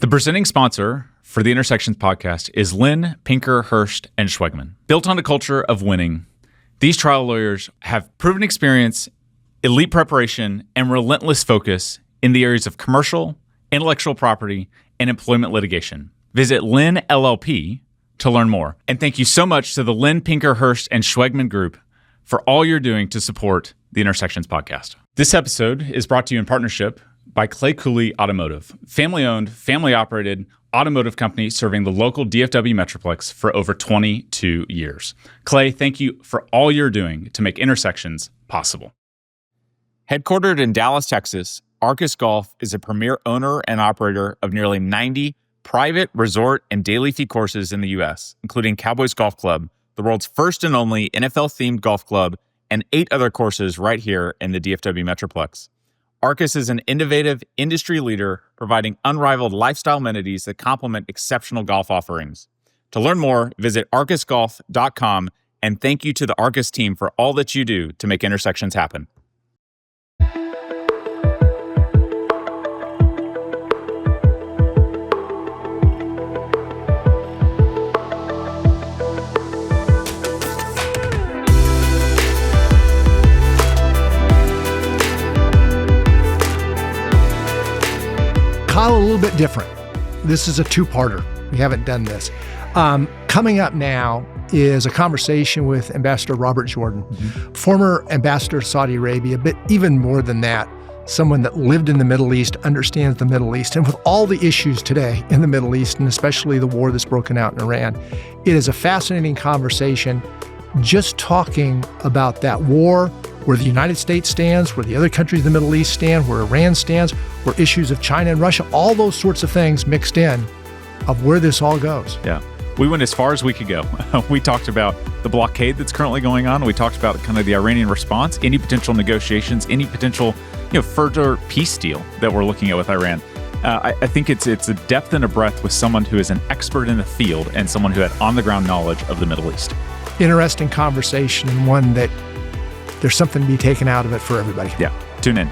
The presenting sponsor for the Intersections podcast is Lynn, Pinker, Hurst, and Schwegman. Built on a culture of winning, these trial lawyers have proven experience, elite preparation, and relentless focus in the areas of commercial, intellectual property, and employment litigation. Visit Lynn LLP to learn more. And thank you so much to the Lynn, Pinker, Hurst, and Schwegman Group for all you're doing to support the Intersections podcast. This episode is brought to you in partnership by Clay Cooley Automotive, family-owned, family-operated automotive company serving the local DFW Metroplex for over 22 years. Clay, thank you for all you're doing to make Intersections possible. Headquartered in Dallas, Texas, Arcus Golf is a premier owner and operator of nearly 90 private, resort, and daily fee courses in the U.S., including Cowboys Golf Club, the world's first and only NFL-themed golf club, and 8 other courses right here in the DFW Metroplex. Arcus is an innovative industry leader providing unrivaled lifestyle amenities that complement exceptional golf offerings. To learn more, visit arcusgolf.com, and thank you to the Arcus team for all that you do to make Intersections happen. Kyle, a little bit different. This is a two-parter. We haven't done this. Coming up now is a conversation with Ambassador Robert Jordan, former ambassador to Saudi Arabia, but even more than that, someone that lived in the Middle East, understands the Middle East. And with all the issues today in the Middle East, and especially the war that's broken out in Iran, it is a fascinating conversation just talking about that war, where the United States stands, where the other countries in the Middle East stand, where Iran stands, where issues of China and Russia, all those sorts of things mixed in of where this all goes. Yeah. We went as far as we could go. We talked about the blockade that's currently going on. We talked about kind of the Iranian response, any potential negotiations, any potential further peace deal that we're looking at with Iran. I think it's a depth and a breadth with someone who is an expert in the field and someone who had on-the-ground knowledge of the Middle East. Interesting conversation, and one that there's something to be taken out of it for everybody. Yeah, tune in.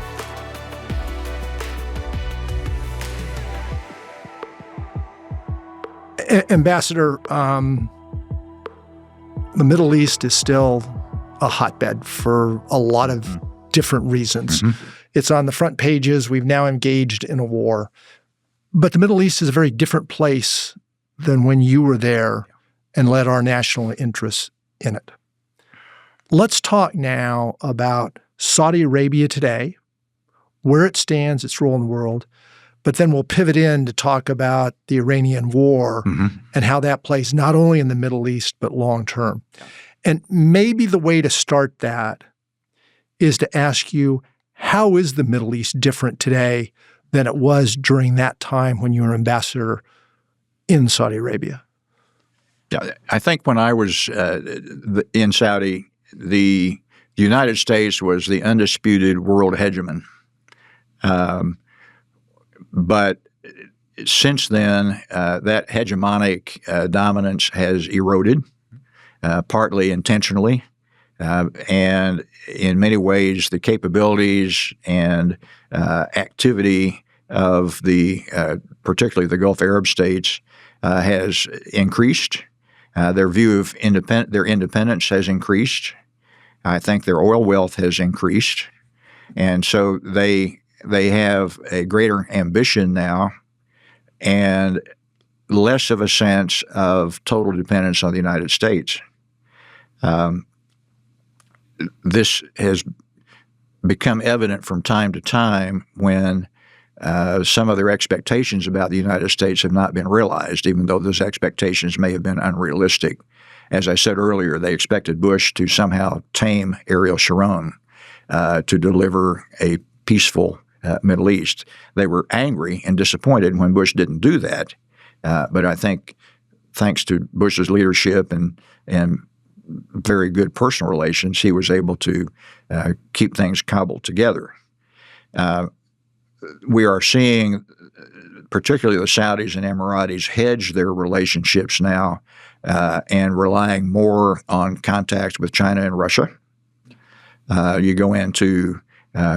Ambassador, the Middle East is still a hotbed for a lot of different reasons. It's on the front pages. We've now engaged in a war. But the Middle East is a very different place than when you were there and led our national interests in it. Let's talk now about Saudi Arabia today, where it stands, its role in the world, but then we'll pivot in to talk about the Iranian war and how that plays not only in the Middle East, but long term. And maybe the way to start that is to ask you, how is the Middle East different today than it was during that time when you were ambassador in Saudi Arabia? Yeah, I think when I was in Saudi, the United States was the undisputed world hegemon. But since then, that hegemonic dominance has eroded, partly intentionally. And in many ways, the capabilities and activity of particularly the Gulf Arab states has increased. Their view of their independence has increased. I think their oil wealth has increased. And so they have a greater ambition now and less of a sense of total dependence on the United States. This has become evident from time to time when some of their expectations about the United States have not been realized, even though those expectations may have been unrealistic. As I said earlier, they expected Bush to somehow tame Ariel Sharon to deliver a peaceful Middle East. They were angry and disappointed when Bush didn't do that. But I think thanks to Bush's leadership and very good personal relations, he was able to keep things cobbled together. We are seeing, particularly the Saudis and Emiratis, hedge their relationships now and relying more on contact with China and Russia. You go into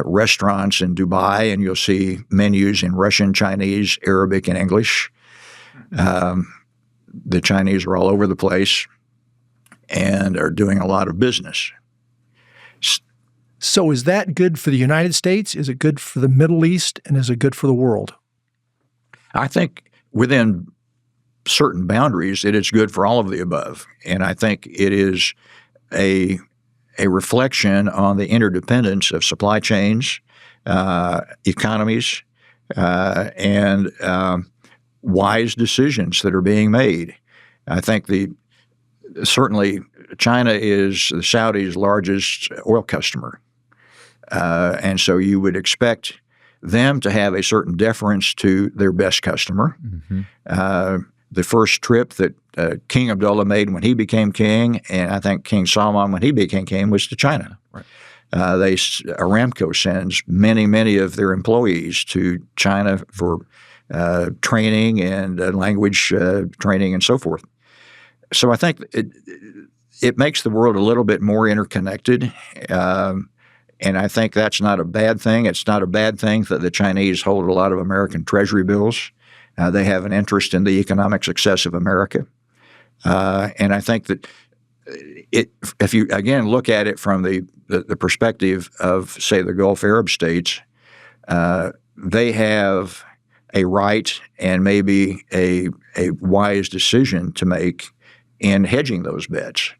restaurants in Dubai, and you'll see menus in Russian, Chinese, Arabic, and English. The Chinese are all over the place and are doing a lot of business. So is that good for the United States? Is it good for the Middle East? And is it good for the world? I think within certain boundaries, it is good for all of the above. And I think it is a reflection on the interdependence of supply chains, economies, and wise decisions that are being made. I think certainly China is the Saudis' largest oil customer. And so you would expect them to have a certain deference to their best customer. Mm-hmm. The first trip that King Abdullah made when he became king, and I think King Salman when he became king, was to China. Right. Aramco sends many of their employees to China for training and language training and so forth. So I think it makes the world a little bit more interconnected, and I think that's not a bad thing. It's not a bad thing that the Chinese hold a lot of American treasury bills. They have an interest in the economic success of America. And I think that if you, again, look at it from the perspective of, say, the Gulf Arab states, they have a right and maybe a wise decision to make in hedging those bets.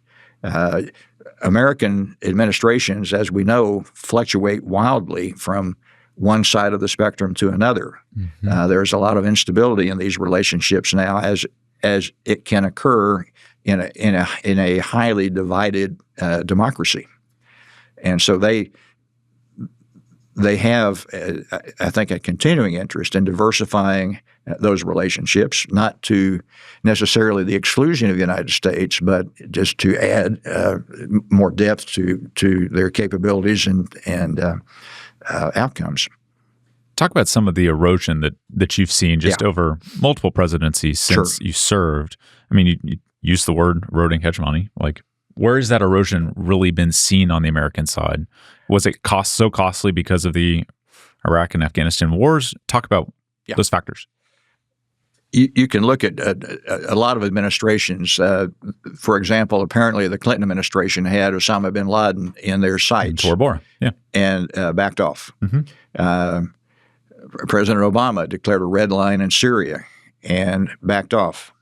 American administrations, as we know, fluctuate wildly from one side of the spectrum to another. Mm-hmm. There's a lot of instability in these relationships now, as it can occur in a highly divided democracy, and so they have, I think, a continuing interest in diversifying those relationships, not to necessarily the exclusion of the United States, but just to add more depth to their capabilities and outcomes. Talk about some of the erosion that you've seen just over multiple presidencies since you served. I mean, you used the word eroding hegemony. Like, where has that erosion really been seen on the American side? Was it so costly because of the Iraq and Afghanistan wars? Talk about those factors. You can look at a lot of administrations. For example, apparently the Clinton administration had Osama bin Laden in their sights. Tora Bora, and backed off. Mm-hmm. President Obama declared a red line in Syria and backed off.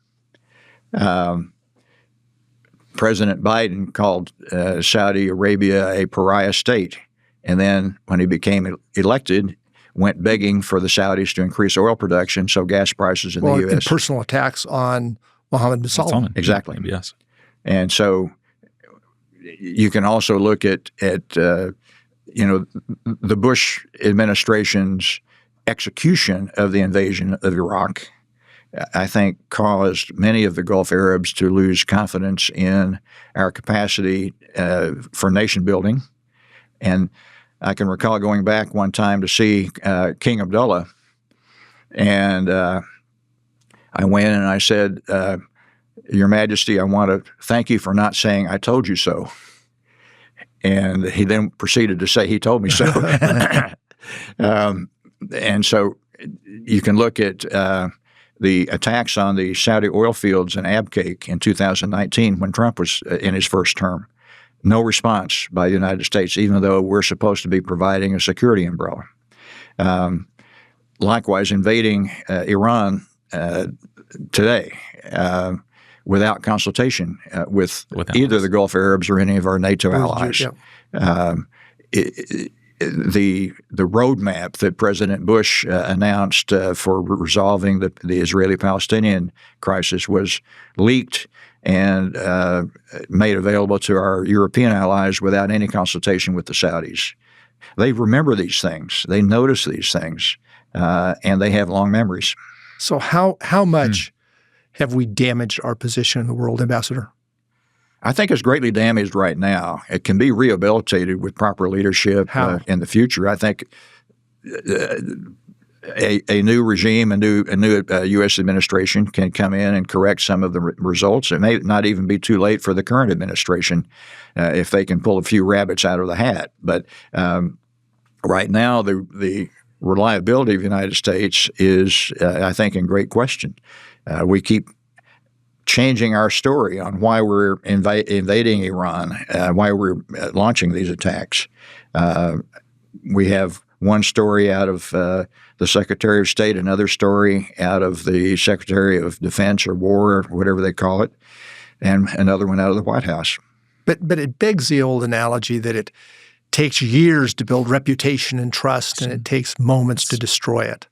President Biden called Saudi Arabia a pariah state, and then when he became elected, went begging for the Saudis to increase oil production so gas prices in the U.S. And personal attacks on Mohammed bin Salman. Exactly. Yes. And so you can also look at the Bush administration's execution of the invasion of Iraq, I think, caused many of the Gulf Arabs to lose confidence in our capacity for nation building. And I can recall going back one time to see King Abdullah, and I went and I said, Your Majesty, I want to thank you for not saying I told you so. And he then proceeded to say he told me so. And so you can look at the attacks on the Saudi oil fields in Abqaiq in 2019 when Trump was in his first term. No response by the United States, even though we're supposed to be providing a security umbrella. Likewise, invading Iran today without consultation with either the Gulf Arabs or any of our NATO allies. The roadmap that President Bush announced for resolving the Israeli-Palestinian crisis was leaked and made available to our European allies without any consultation with the Saudis. They remember these things. They notice these things, and they have long memories. So how much have we damaged our position in the world, Ambassador? I think it's greatly damaged right now. It can be rehabilitated with proper leadership in the future. I think a new regime, a new U.S. administration can come in and correct some of the results. It may not even be too late for the current administration if they can pull a few rabbits out of the hat. But right now, the reliability of the United States is, I think, in great question. We keep changing our story on why we're invading Iran, why we're launching these attacks. We have one story out of the Secretary of State, another story out of the Secretary of Defense or War, or whatever they call it, and another one out of the White House. But it begs the old analogy that it takes years to build reputation and trust, and it takes moments to destroy it.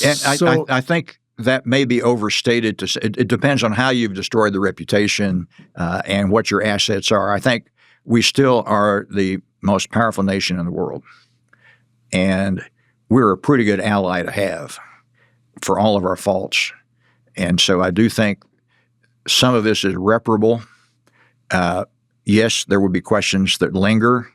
And I think that may be overstated. It depends on how you've destroyed the reputation and what your assets are. I think we still are the most powerful nation in the world, and we're a pretty good ally to have for all of our faults. And so I do think some of this is reparable. Yes, there will be questions that linger.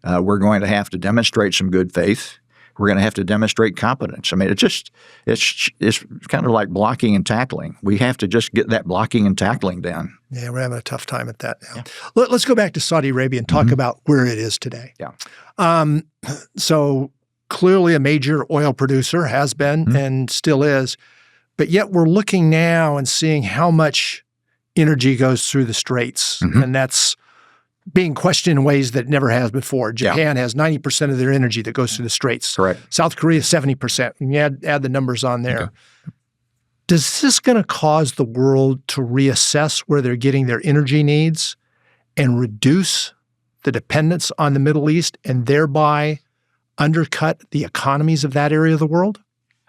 We're going to have to demonstrate some good faith. We're going to have to demonstrate competence. I mean, it's kind of like blocking and tackling. We have to just get that blocking and tackling down. Yeah, we're having a tough time at that now. Yeah. Let's go back to Saudi Arabia and talk about where it is today. Yeah. So clearly a major oil producer, has been and still is, but yet we're looking now and seeing how much energy goes through the straits, and that's being questioned in ways that it never has before. Japan has 90% of their energy that goes through the straits. Correct. South Korea, 70%. And you add the numbers on there. Okay. Is this going to cause the world to reassess where they're getting their energy needs and reduce the dependence on the Middle East and thereby undercut the economies of that area of the world?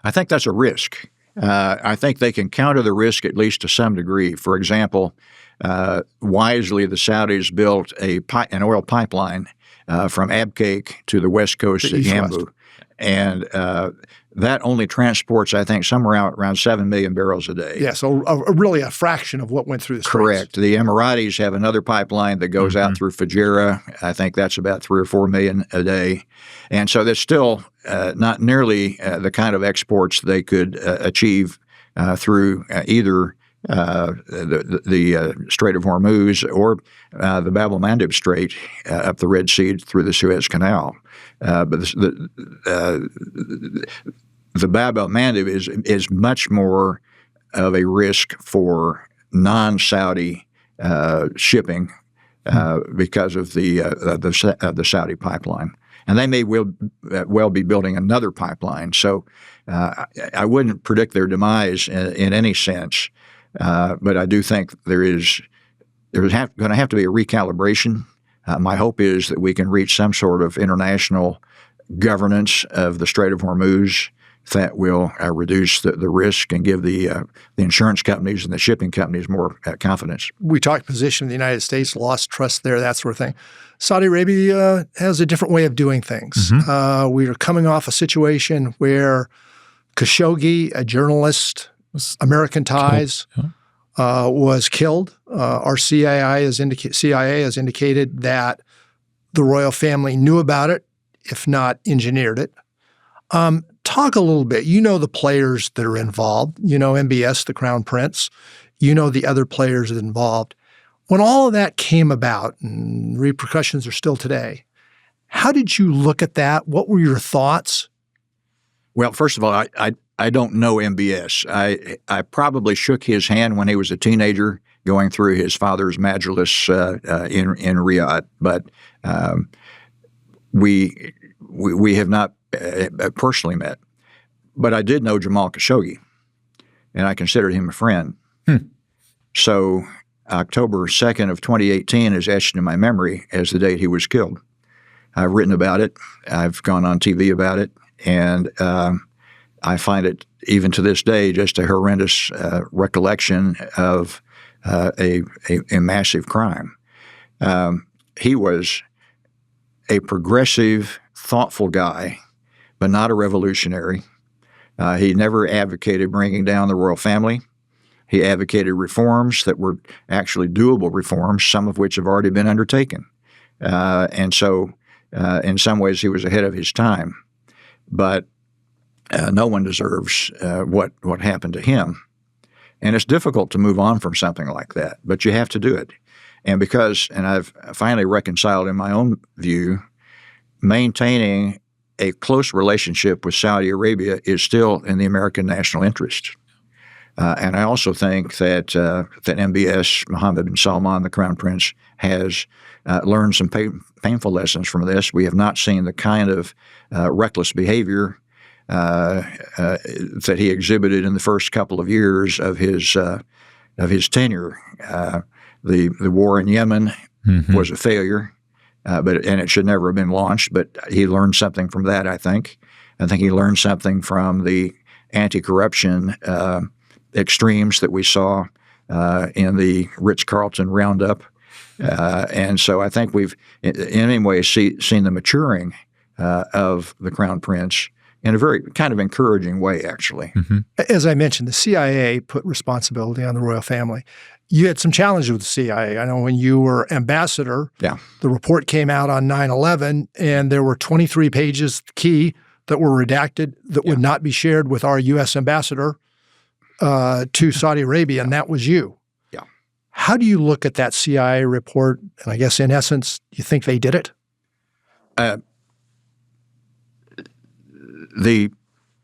I think that's a risk. I think they can counter the risk at least to some degree. For example, wisely, the Saudis built an oil pipeline from Abqaiq to the west coast at Yanbu. And that only transports, I think, somewhere around 7 million barrels a day. Yeah, so really a fraction of what went through the straits. Correct. The Emiratis have another pipeline that goes out through Fujairah. I think that's about 3 or 4 million a day. And so there's still not nearly the kind of exports they could achieve through either the Strait of Hormuz or the Bab el-Mandeb Strait up the Red Sea through the Suez Canal. But the Bab el-Mandeb is much more of a risk for non-Saudi shipping because of the Saudi pipeline. And they may well be building another pipeline. So I wouldn't predict their demise in any sense. But I do think there's going to have to be a recalibration. My hope is that we can reach some sort of international governance of the Strait of Hormuz that will reduce the risk and give the insurance companies and the shipping companies more confidence. We talked position of the United States, lost trust there, that sort of thing. Saudi Arabia has a different way of doing things. We are coming off a situation where Khashoggi, a journalist, American ties, was killed. Our CIA has indicated that the royal family knew about it, if not engineered it. Talk a little bit. You know the players that are involved. You know MBS, the Crown Prince. You know the other players involved. When all of that came about, and repercussions are still today, how did you look at that? What were your thoughts? Well, first of all, I don't know MBS. I probably shook his hand when he was a teenager going through his father's majlis in Riyadh, but we have not personally met. But I did know Jamal Khashoggi, and I considered him a friend. So October 2nd of 2018 is etched in my memory as the date he was killed. I've written about it. I've gone on TV about it, and I find it, even to this day, just a horrendous recollection of a massive crime. He was a progressive, thoughtful guy, but not a revolutionary. He never advocated bringing down the royal family. He advocated reforms that were actually doable reforms, some of which have already been undertaken. And so, in some ways, he was ahead of his time. But no one deserves what happened to him. And it's difficult to move on from something like that, but you have to do it. And I've finally reconciled in my own view, maintaining a close relationship with Saudi Arabia is still in the American national interest. And I also think that that MBS, Mohammed bin Salman, the Crown Prince, has learned some painful lessons from this. We have not seen the kind of reckless behavior that he exhibited in the first couple of years of his tenure. The war in Yemen was a failure, and it should never have been launched. But he learned something from that. I think he learned something from the anti-corruption extremes that we saw in the Ritz-Carlton roundup. And so I think we've, in many ways, seen the maturing of the Crown Prince in a very kind of encouraging way, actually. As I mentioned, the CIA put responsibility on the royal family. You had some challenges with the CIA. I know when you were ambassador, the report came out on 9/11, and there were 23 pages key that were redacted that would not be shared with our U.S. ambassador to Saudi Arabia, and that was you. How do you look at that CIA report? And I guess in essence, you think they did it? The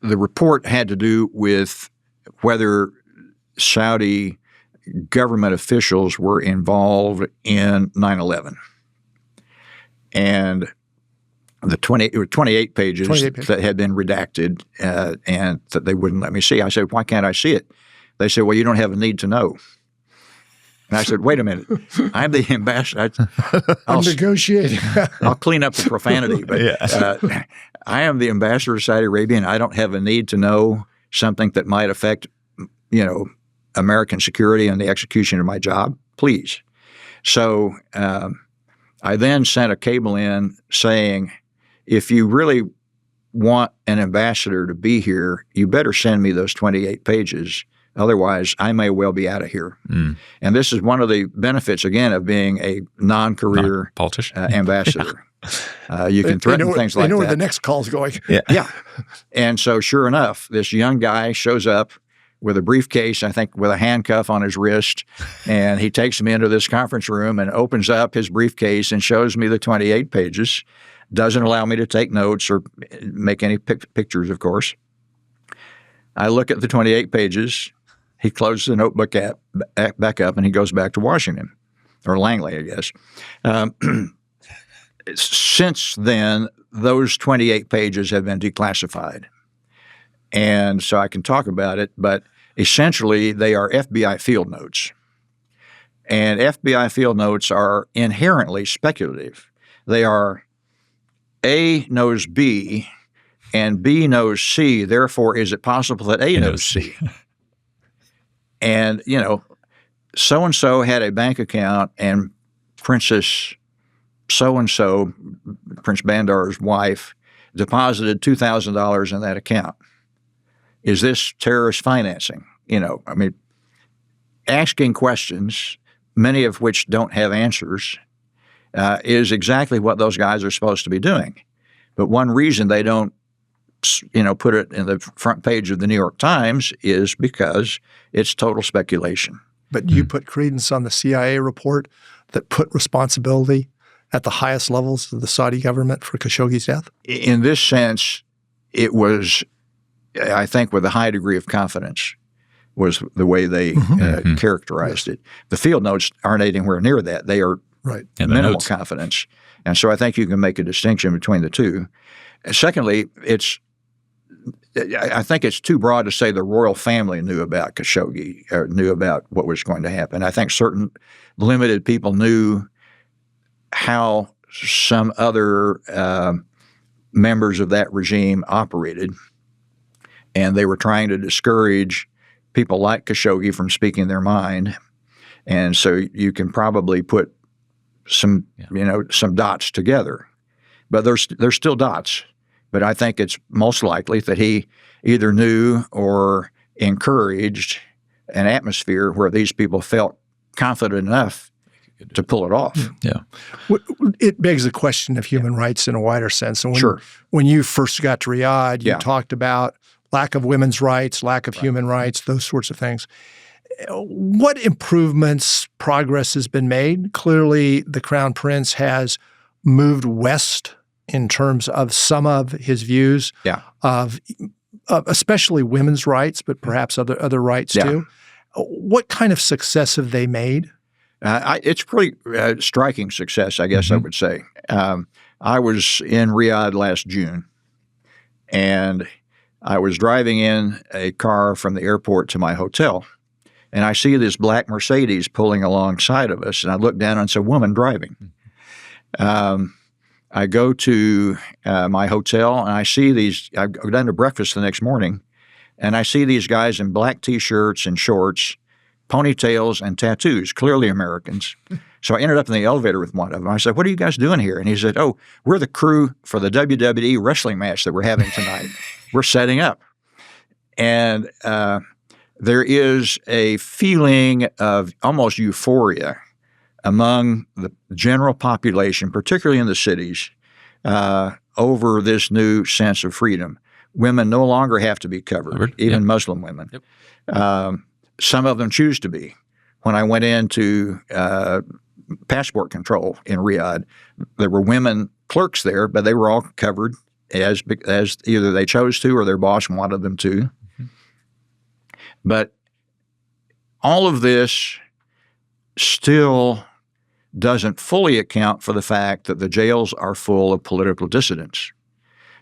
report had to do with whether Saudi government officials were involved in 9/11. And the 28 pages that had been redacted and that they wouldn't let me see. I said, why can't I see it? They said, well, you don't have a need to know. And I said, wait a minute. I'm the ambassador. I'm negotiating. I'll clean up the profanity. But I am the ambassador to Saudi Arabia, and I don't have a need to know something that might affect, American security and the execution of my job. Please. So I then sent a cable in saying, if you really want an ambassador to be here, you better send me those 28 pages. Otherwise, I may well be out of here. And this is one of the benefits, again, of being a non-career ambassador. You can threaten things like that. They know where the next call's going. Yeah. And so sure enough, this young guy shows up with a briefcase, I think with a handcuff on his wrist, and he takes me into this conference room and opens up his briefcase and shows me the 28 pages. Doesn't allow me to take notes or make any pictures, of course. I look at the 28 pages. He closes the notebook back up, and he goes back to Washington, or Langley, I guess. Since then, those 28 pages have been declassified. And so I can talk about it, but essentially they are FBI field notes. And FBI field notes are inherently speculative. They are A knows B, and B knows C, therefore is it possible that A knows C? And, so-and-so had a bank account, and Princess so-and-so, Prince Bandar's wife, deposited $2,000 in that account. Is this terrorist financing? Asking questions, many of which don't have answers, is exactly what those guys are supposed to be doing. But one reason they don't, put it in the front page of the New York Times is because it's total speculation. But you put credence on the CIA report that put responsibility at the highest levels of the Saudi government for Khashoggi's death? In this sense, it was, I think, with a high degree of confidence was the way they characterized it. The field notes aren't anywhere near that. They are minimal confidence. And so I think you can make a distinction between the two. And secondly, I think it's too broad to say the royal family knew about Khashoggi or knew about what was going to happen. I think certain limited people knew how some other members of that regime operated, and they were trying to discourage people like Khashoggi from speaking their mind. And so you can probably put some dots together, but there's still dots. But I think it's most likely that he either knew or encouraged an atmosphere where these people felt confident enough to pull it off. It begs the question of human rights in a wider sense. And when you first got to Riyadh, you talked about lack of women's rights, lack of human rights, those sorts of things. What improvements, progress has been made? Clearly, the Crown Prince has moved west in terms of some of his views of especially women's rights, but perhaps other rights too. What kind of success have they made? It's pretty striking success, I guess I would say. I was in Riyadh last June, and I was driving in a car from the airport to my hotel, and I see this black Mercedes pulling alongside of us, and I look down and it's a woman driving. I go to my hotel, and I see these – I go down to breakfast the next morning, and I see these guys in black T-shirts and shorts, ponytails and tattoos, clearly Americans. So I ended up in the elevator with one of them. I said, "What are you guys doing here?" And he said, "Oh, we're the crew for the WWE wrestling match that we're having tonight. We're setting up." And there is a feeling of almost euphoria among the general population, particularly in the cities, over this new sense of freedom. Women no longer have to be covered, even Muslim women. Some of them choose to be. When I went into passport control in Riyadh, there were women clerks there, but they were all covered as either they chose to or their boss wanted them to. But all of this still doesn't fully account for the fact that the jails are full of political dissidents,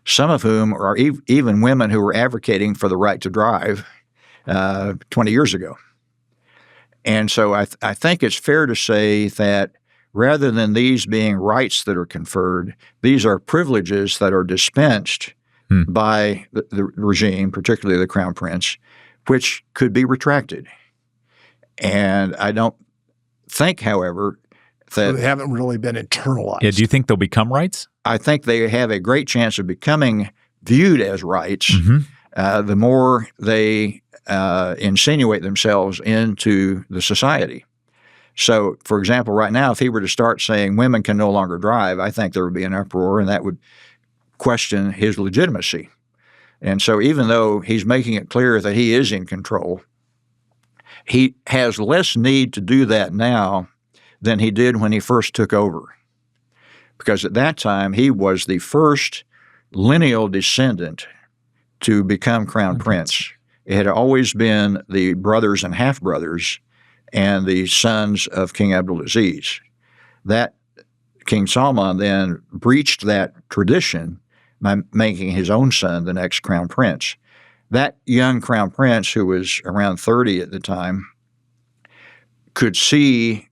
some of whom are even women who were advocating for the right to drive 20 years ago. And so I think it's fair to say that rather than these being rights that are conferred, these are privileges that are dispensed by the regime, particularly the Crown Prince, which could be retracted. And I don't think, however, that— So they haven't really been internalized. Yeah, do you think they'll become rights? I think they have a great chance of becoming viewed as rights the more they insinuate themselves into the society. So, for example, right now, if he were to start saying women can no longer drive, I think there would be an uproar, and that would question his legitimacy. And so even though he's making it clear that he is in control, he has less need to do that now than he did when he first took over. Because at that time, he was the first lineal descendant to become crown prince. It had always been the brothers and half-brothers and the sons of King Abdulaziz. That King Salman then breached that tradition by making his own son the next crown prince. That young crown prince, who was around 30 at the time, could see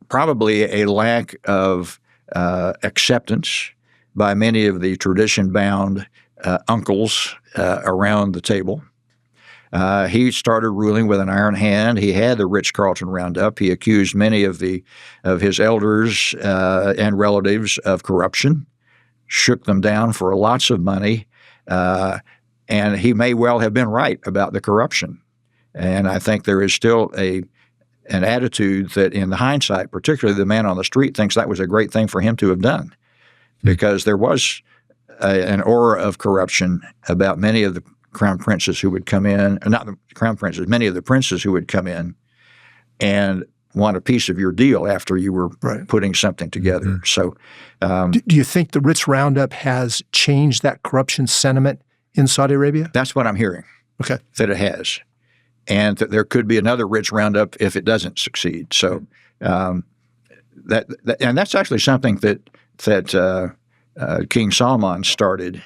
probably a lack of acceptance by many of the tradition-bound uncles around the table. He started ruling with an iron hand. He had the Ritz-Carlton roundup. He accused many of his elders and relatives of corruption, shook them down for lots of money, and he may well have been right about the corruption. And I think there is still an attitude that, in the hindsight, particularly the man on the street thinks that was a great thing for him to have done, because there was an aura of corruption about many of the crown princes who would come in, not the crown princes, many of the princes who would come in and want a piece of your deal after you were putting something together. So, do you think the Ritz Roundup has changed that corruption sentiment in Saudi Arabia? That's what I'm hearing. Okay, that it has, and that there could be another Ritz Roundup if it doesn't succeed. So, and that's actually something that King Salman started.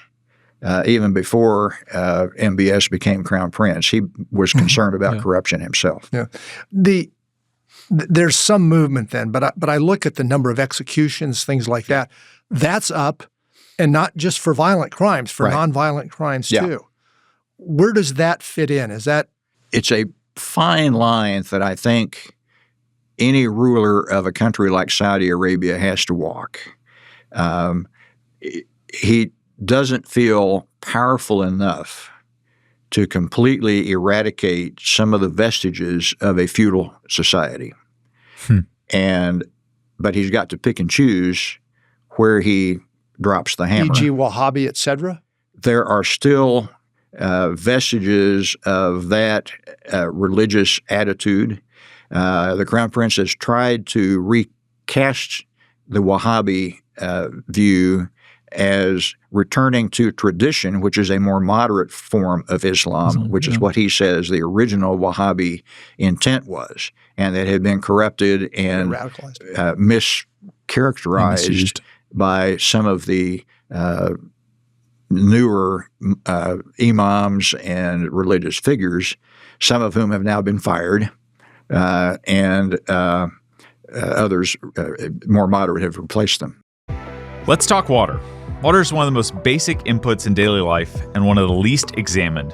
Even before MBS became crown prince, he was concerned about corruption himself. Yeah, there's some movement then, but I look at the number of executions, things like that. That's up, and not just for violent crimes, for nonviolent crimes too. Where does that fit in? It's a fine line that I think any ruler of a country like Saudi Arabia has to walk. He doesn't feel powerful enough to completely eradicate some of the vestiges of a feudal society. But he's got to pick and choose where he drops the hammer. E.g. Wahhabi, et cetera? There are still vestiges of that religious attitude. The Crown Prince has tried to recast the Wahhabi view as returning to tradition, which is a more moderate form of Islam, which is what he says the original Wahhabi intent was, and that had been corrupted and mischaracterized by some of the newer imams and religious figures, some of whom have now been fired, and others, more moderate, have replaced them. Let's talk water. Water is one of the most basic inputs in daily life and one of the least examined.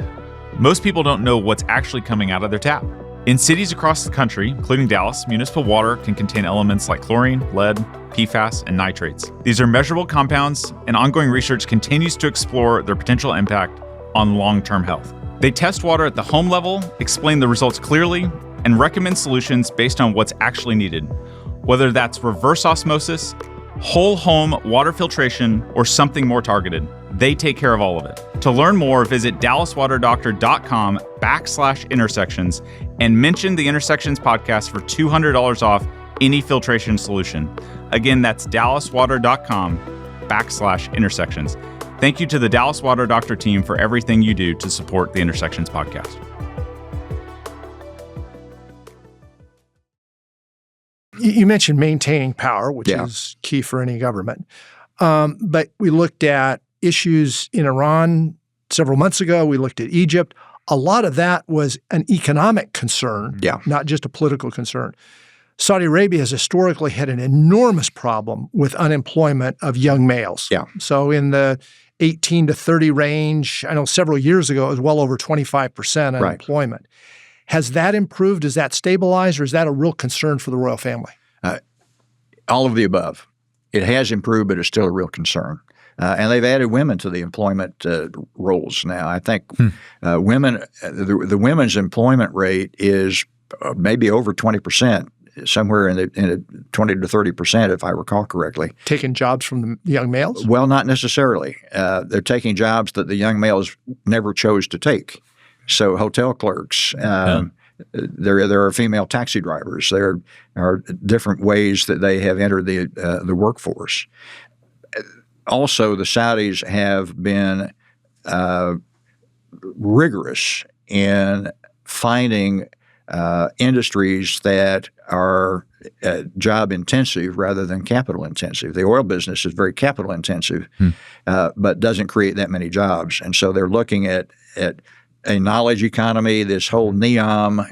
Most people don't know what's actually coming out of their tap. In cities across the country, including Dallas, municipal water can contain elements like chlorine, lead, PFAS, and nitrates. These are measurable compounds, and ongoing research continues to explore their potential impact on long-term health. They test water at the home level, explain the results clearly, and recommend solutions based on what's actually needed, whether that's reverse osmosis, whole home water filtration, or something more targeted. They take care of all of it. To learn more, visit dallaswaterdoctor.com/intersections and mention the Intersections podcast for $200 off any filtration solution. Again, that's dallaswater.com/intersections. Thank you to the Dallas Water Doctor team for everything you do to support the Intersections podcast. You mentioned maintaining power, which is key for any government. But we looked at issues in Iran several months ago. We looked at Egypt. A lot of that was an economic concern, not just a political concern. Saudi Arabia has historically had an enormous problem with unemployment of young males. So in the 18 to 30 range, I know several years ago, it was well over 25% unemployment. Right. Has that improved? Has that stabilized? Or is that a real concern for the royal family? All of the above. It has improved, but it's still a real concern. And they've added women to the employment roles now. I think women, the women's employment rate is maybe over 20%, somewhere in the 20 to 30%, if I recall correctly. Taking jobs from the young males? Well, not necessarily. They're taking jobs that the young males never chose to take. So hotel clerks, there are female taxi drivers. There are different ways that they have entered the workforce. Also, the Saudis have been rigorous in finding industries that are job intensive rather than capital intensive. The oil business is very capital intensive, but doesn't create that many jobs. And so they're looking at a knowledge economy. This whole NEOM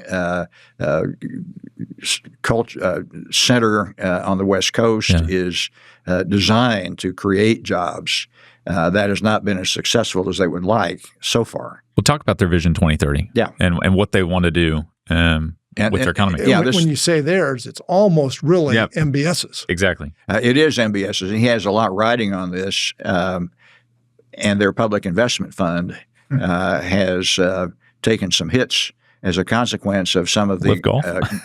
center on the West Coast is designed to create jobs. That has not been as successful as they would like so far. We'll talk about their Vision 2030 and what they want to do with their economy. When you say theirs, it's almost really MBS's. Exactly. It is MBS's, and he has a lot riding on this. And their public investment fund has taken some hits as a consequence of some of the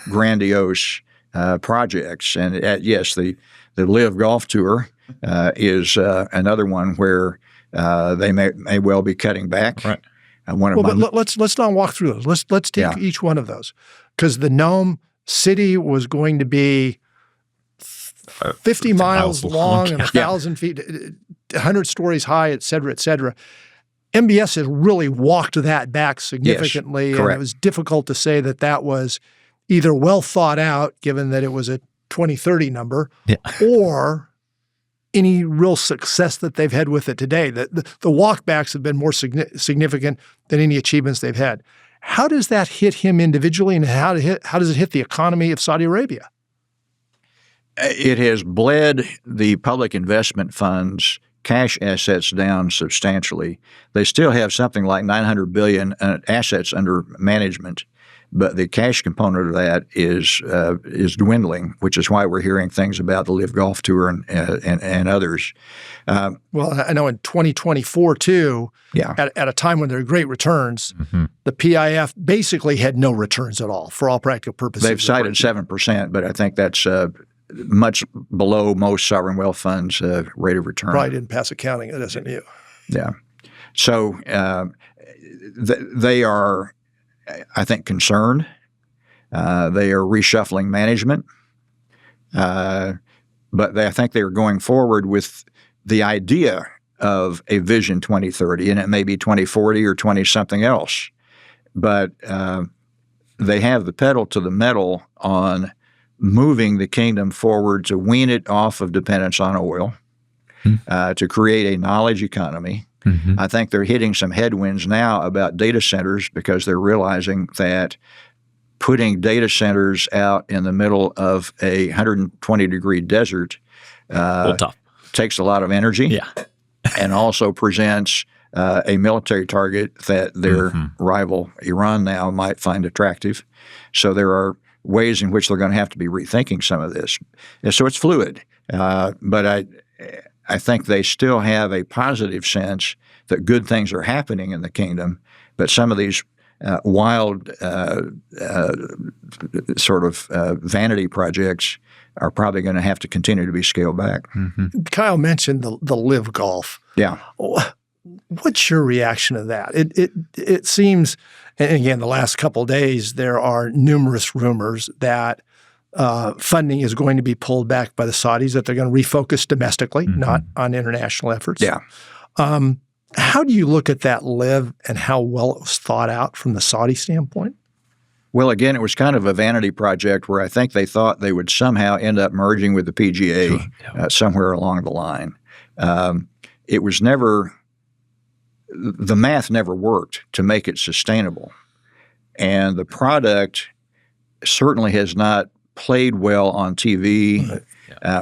grandiose projects. And yes, the Live Golf Tour is another one where they may well be cutting back. Right. But let's not walk through those. Let's take each one of those, because the NEOM city was going to be 50 miles long and 1,000 feet, 100 stories high, et cetera, et cetera. MBS has really walked that back significantly, and it was difficult to say that that was either well thought out, given that it was a 2030 number, or any real success that they've had with it today. The walkbacks have been more significant than any achievements they've had. How does that hit him individually, and how does it hit the economy of Saudi Arabia? It has bled the public investment funds' cash assets down substantially. They still have something like $900 billion assets under management, but the cash component of that is dwindling, which is why we're hearing things about the Live Golf Tour and others. Well, I know in 2024 too, at a time when there are great returns, the PIF basically had no returns at all for all practical purposes. They've cited 7%, but I think that's much below most sovereign wealth funds' rate of return. Probably didn't pass accounting at SMU. Yeah. So they are, I think, concerned. They are reshuffling management. But I think they are going forward with the idea of a Vision 2030, and it may be 2040 or 20 something else, but they have the pedal to the metal on moving the kingdom forward to wean it off of dependence on oil, to create a knowledge economy. Mm-hmm. I think they're hitting some headwinds now about data centers because they're realizing that putting data centers out in the middle of a 120-degree desert takes a lot of energy and also presents a military target that their rival Iran now might find attractive. So there are ways in which they're going to have to be rethinking some of this. And so it's fluid, but I think they still have a positive sense that good things are happening in the kingdom, but some of these wild sort of vanity projects are probably going to have to continue to be scaled back. Mm-hmm. Kyle mentioned the Live Golf. Yeah. What's your reaction to that? It seems, and again, the last couple of days, there are numerous rumors that funding is going to be pulled back by the Saudis, that they're going to refocus domestically, not on international efforts. Yeah. How do you look at that Live and how well it was thought out from the Saudi standpoint? Well, again, it was kind of a vanity project where I think they thought they would somehow end up merging with the PGA somewhere along the line. It was never – the math never worked to make it sustainable. And the product certainly has not played well on TV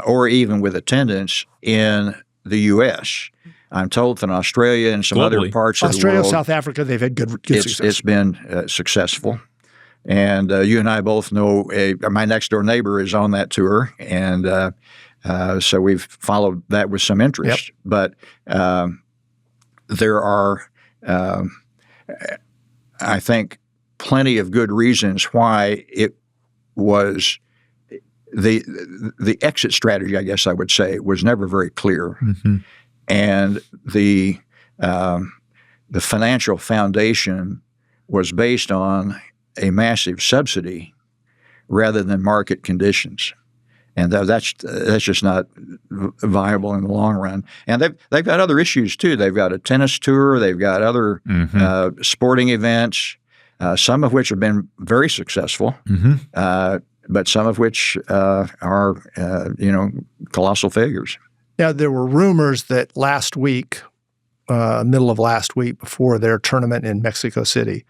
or even with attendance in the U.S. I'm told that in Australia and some other parts of the world – Australia, South Africa, they've had good success. It's been successful. And you and I both know my next-door neighbor is on that tour, and so we've followed that with some interest. Yep. But there are, I think, plenty of good reasons why it was the exit strategy, I guess I would say, was never very clear. Mm-hmm. And the financial foundation was based on a massive subsidy rather than market conditions. And that's just not viable in the long run. And they've got other issues too. They've got a tennis tour. They've got other sporting events, some of which have been very successful, but some of which are colossal failures. Now, there were rumors that last week, middle of last week, before their tournament in Mexico City,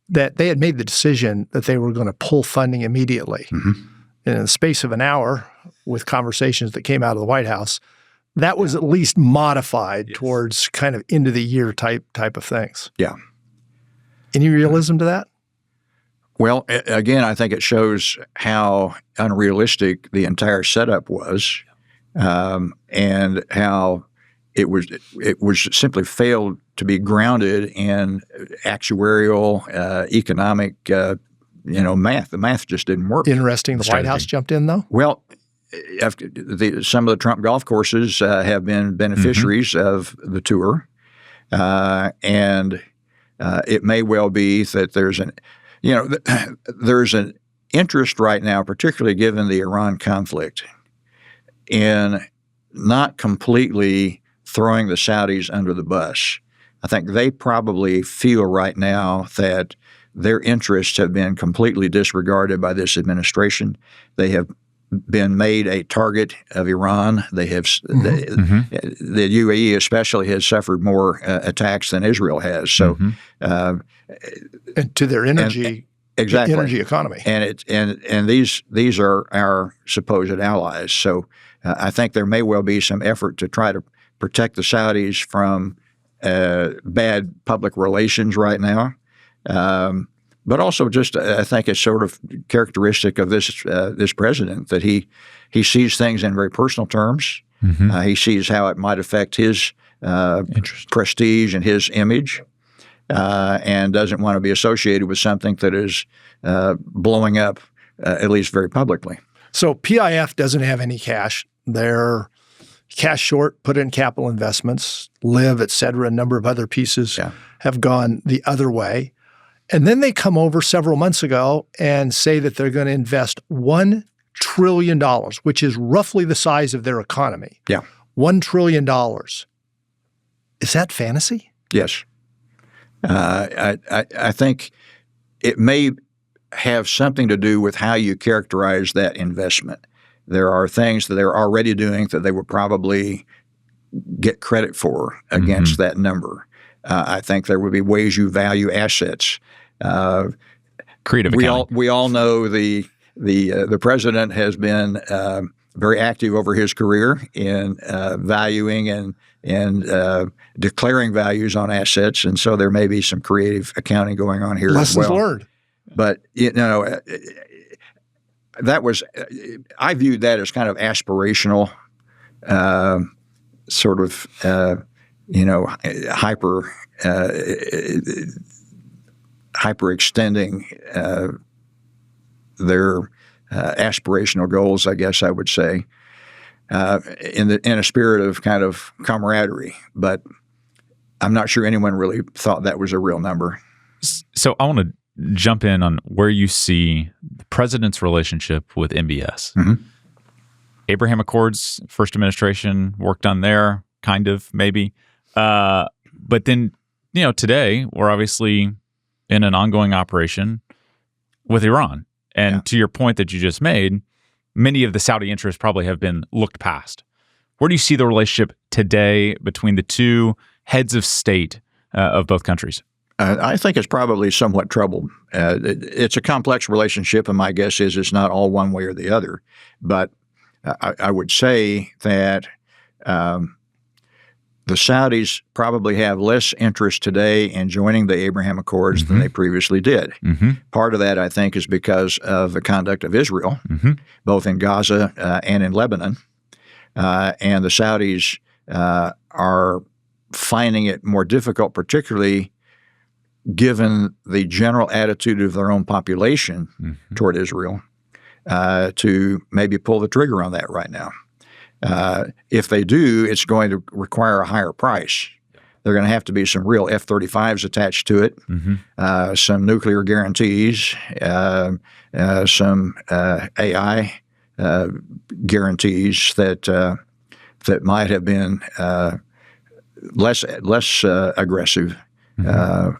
that they had made the decision that they were going to pull funding immediately. Mm-hmm. In the space of an hour, with conversations that came out of the White House, that was at least modified towards kind of end of the year type of things. Yeah. Any realism to that? Well, again, I think it shows how unrealistic the entire setup was, and how it was simply failed to be grounded in actuarial, economic, math. The math just didn't work. Interesting. The White House jumped in, though? Well, some of the Trump golf courses have been beneficiaries of the tour, and it may well be that there's an interest right now, particularly given the Iran conflict, in not completely throwing the Saudis under the bus. I think they probably feel right now that their interests have been completely disregarded by this administration. They have been made a target of Iran. They have the UAE especially has suffered more attacks than Israel has. So, and to their energy, exactly, energy economy, and these are our supposed allies. So, I think there may well be some effort to try to protect the Saudis from bad public relations right now. But also just I think it's sort of characteristic of this president that he sees things in very personal terms. He sees how it might affect his prestige and his image, and doesn't want to be associated with something that is blowing up, at least very publicly. So PIF doesn't have any cash. They're cash short, put in capital investments, Live, et cetera. A number of other pieces have gone the other way. And then they come over several months ago and say that they're going to invest $1 trillion, which is roughly the size of their economy, $1 trillion. Is that fantasy? Yes. I think it may have something to do with how you characterize that investment. There are things that they're already doing that they would probably get credit for against that number. I think there would be ways you value assets. Creative accounting. We all know the president has been very active over his career in valuing and declaring values on assets, and so there may be some creative accounting going on here as well. Lessons learned. But that was I viewed that as kind of aspirational, sort of hyper extending their aspirational goals, I guess I would say, in a spirit of kind of camaraderie. But I'm not sure anyone really thought that was a real number. So I want to jump in on where you see the president's relationship with MBS. Abraham Accords, first administration, work done there, kind of, maybe. But then, today we're obviously in an ongoing operation with Iran. And to your point that you just made, many of the Saudi interests probably have been looked past. Where do you see the relationship today between the two heads of state of both countries? I think it's probably somewhat troubled. It's a complex relationship, and my guess is it's not all one way or the other. But I would say that the Saudis probably have less interest today in joining the Abraham Accords than they previously did. Part of that, I think, is because of the conduct of Israel, both in Gaza and in Lebanon. And the Saudis are finding it more difficult, particularly given the general attitude of their own population toward Israel, to maybe pull the trigger on that right now. If they do, it's going to require a higher price. There are going to have to be some real F-35s attached to it, some nuclear guarantees, some AI guarantees that might have been less aggressive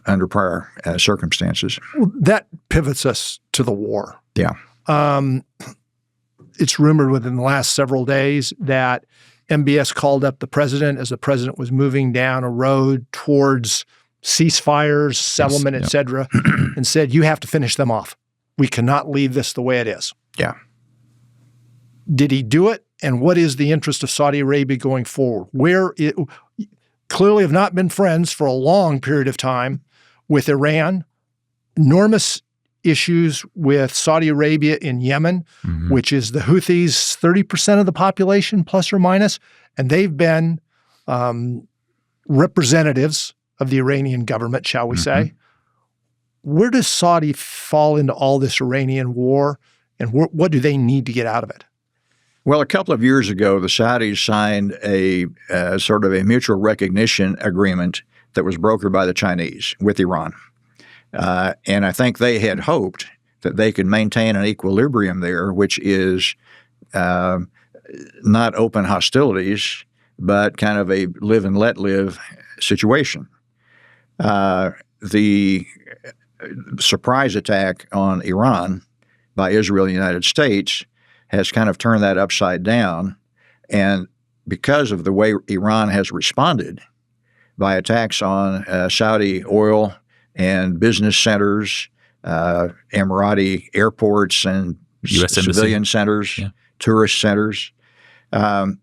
under prior circumstances. Well, that pivots us to the war. Yeah. It's rumored within the last several days that MBS called up the president as the president was moving down a road towards ceasefires, settlement, et cetera, and said, you have to finish them off. We cannot leave this the way it is. Yeah. Did he do it? And what is the interest of Saudi Arabia going forward? Clearly have not been friends for a long period of time with Iran, enormous issues with Saudi Arabia in Yemen, which is the Houthis, 30% of the population, plus or minus, and they've been representatives of the Iranian government, shall we say. Where does Saudi fall into all this Iranian war, and what do they need to get out of it? Well, a couple of years ago, the Saudis signed a sort of a mutual recognition agreement that was brokered by the Chinese with Iran. And I think they had hoped that they could maintain an equilibrium there, which is not open hostilities, but kind of a live and let live situation. The surprise attack on Iran by Israel and the United States has kind of turned that upside down. And because of the way Iran has responded by attacks on Saudi oil and business centers, Emirati airports and civilian centers, tourist centers. I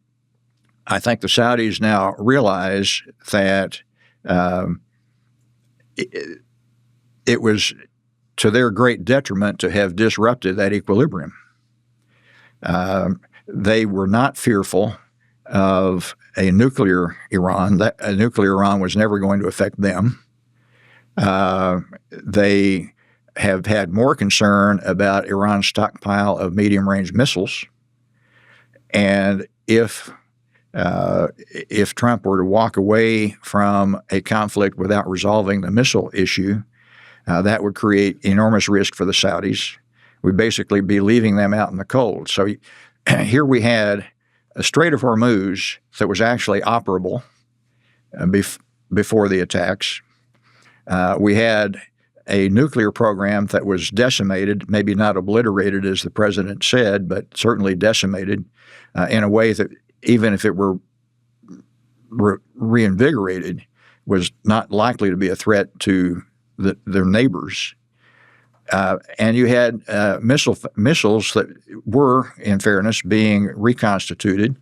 think the Saudis now realize that it was to their great detriment to have disrupted that equilibrium. They were not fearful of a nuclear Iran. A nuclear Iran was never going to affect them. They have had more concern about Iran's stockpile of medium-range missiles. And if Trump were to walk away from a conflict without resolving the missile issue, that would create enormous risk for the Saudis. We'd basically be leaving them out in the cold. So here we had a Strait of Hormuz that was actually operable before the attacks. We had a nuclear program that was decimated, maybe not obliterated as the president said, but certainly decimated in a way that even if it were reinvigorated, was not likely to be a threat to their neighbors. And you had missiles that were, in fairness, being reconstituted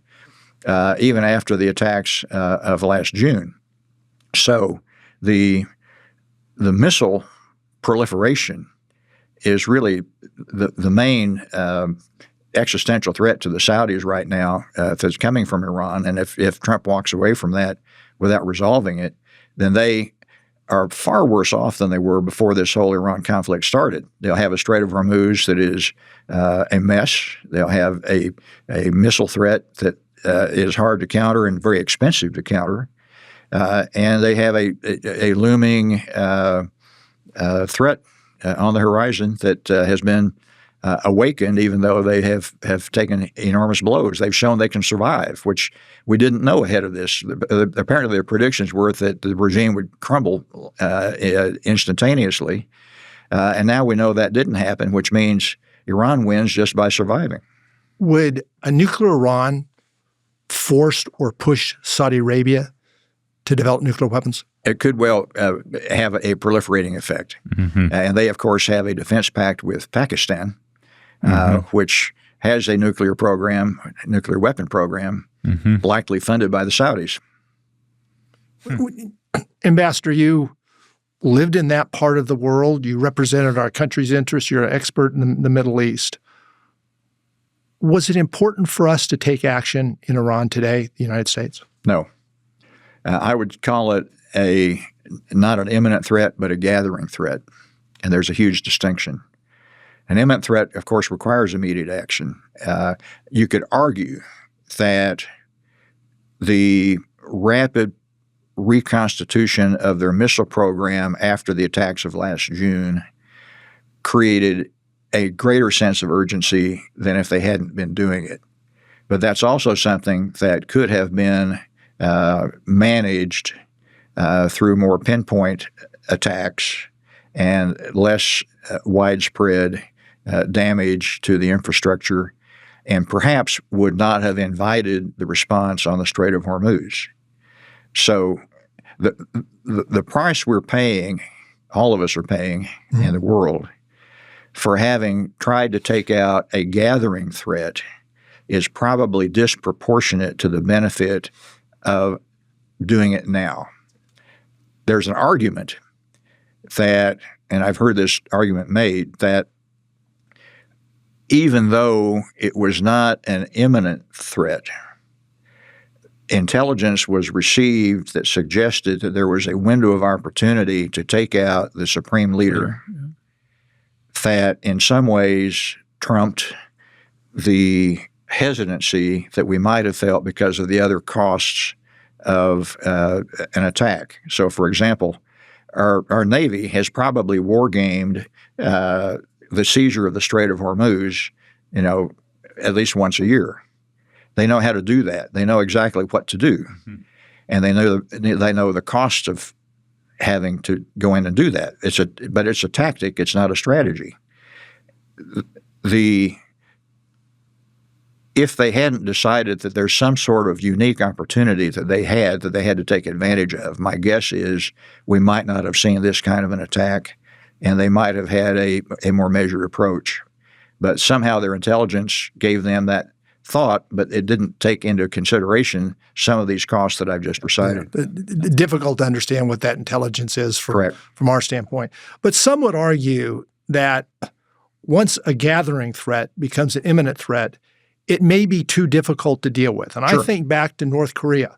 even after the attacks of last June. So the missile proliferation is really the main existential threat to the Saudis right now that's coming from Iran. And if Trump walks away from that without resolving it, then they are far worse off than they were before this whole Iran conflict started. They'll have a Strait of Hormuz that is a mess. They'll have a missile threat that is hard to counter and very expensive to counter. And they have a looming threat on the horizon that has been awakened, even though they have taken enormous blows. They've shown they can survive, which we didn't know ahead of this. Apparently, their predictions were that the regime would crumble instantaneously. And now we know that didn't happen, which means Iran wins just by surviving. Would a nuclear Iran force or push Saudi Arabia to develop nuclear weapons? It could well have a proliferating effect. Mm-hmm. And they, of course, have a defense pact with Pakistan, which has a nuclear weapon program, likely funded by the Saudis. Ambassador, you lived in that part of the world. You represented our country's interests. You're an expert in the Middle East. Was it important for us to take action in Iran today, the United States? No. I would call it not an imminent threat, but a gathering threat. And there's a huge distinction. An imminent threat, of course, requires immediate action. You could argue that the rapid reconstitution of their missile program after the attacks of last June created a greater sense of urgency than if they hadn't been doing it. But that's also something that could have been managed through more pinpoint attacks and less widespread damage to the infrastructure, and perhaps would not have invited the response on the Strait of Hormuz. So the price we're paying, all of us are paying in the world, for having tried to take out a gathering threat is probably disproportionate to the benefit of doing it now. There's an argument that, and I've heard this argument made, that even though it was not an imminent threat, intelligence was received that suggested that there was a window of opportunity to take out the supreme leader that in some ways trumped the hesitancy that we might have felt because of the other costs of an attack. So, for example, our Navy has probably war-gamed the seizure of the Strait of Hormuz, at least once a year. They know how to do that. They know exactly what to do, and they know the cost of having to go in and do that. But it's a tactic. It's not a strategy. If they hadn't decided that there's some sort of unique opportunity that they had to take advantage of, my guess is we might not have seen this kind of an attack, and they might have had a more measured approach. But somehow their intelligence gave them that thought, but it didn't take into consideration some of these costs that I've just recited. Difficult to understand what that intelligence is from our standpoint. But some would argue that once a gathering threat becomes an imminent threat, it may be too difficult to deal with. And I think back to North Korea,